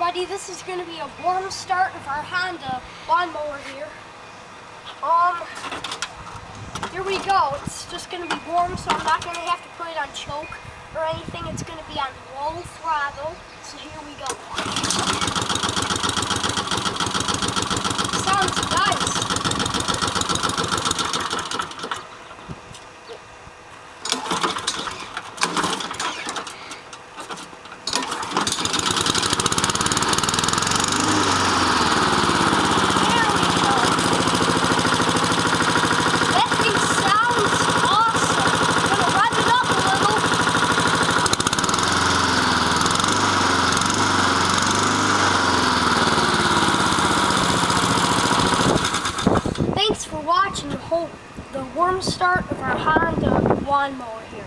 everybody, this is going to be a warm start of our Honda lawnmower here. Here we go. It's just going to be warm, so I'm not going to have to put it on choke or anything. It's going to be on low throttle. So here we go. Sounds nice. Thanks for watching the warm start of our Honda lawnmower here.